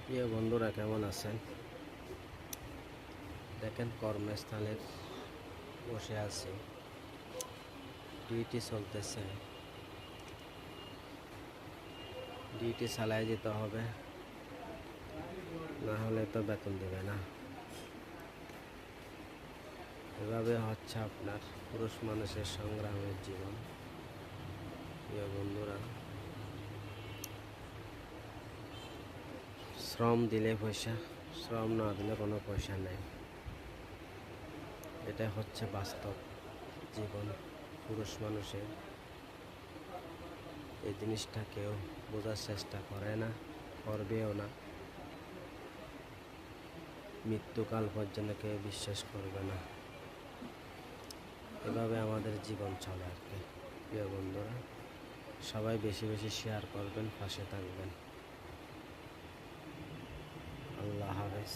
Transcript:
প্রিয় বন্ধুরা, কেমন আছেন? দেখেন, কর্মস্থলে বসে আছি, ডিউটি চলতেছে। ডিউটি চালায় যেতে হবে, না হলে তো বেতন দেবে না। এভাবে হচ্ছে আপনার পুরুষ মানুষের সংগ্রামের জীবন। প্রিয় বন্ধুরা, শ্রম দিলে পয়সা, শ্রম না দিলে কোনো পয়সা নেই। এটা হচ্ছে বাস্তব জীবন পুরুষ মানুষের। এই জিনিসটা কেউ বোঝার চেষ্টা করে না, করবেও না। মৃত্যুকাল পর্যন্ত কেউ বিশ্বাস করবে না। এভাবে আমাদের জীবন চলে আর কি। প্রিয় বন্ধুরা, সবাই বেশি বেশি শেয়ার করবেন, পাশে থাকবেন। আল্লাহ হাফেজ।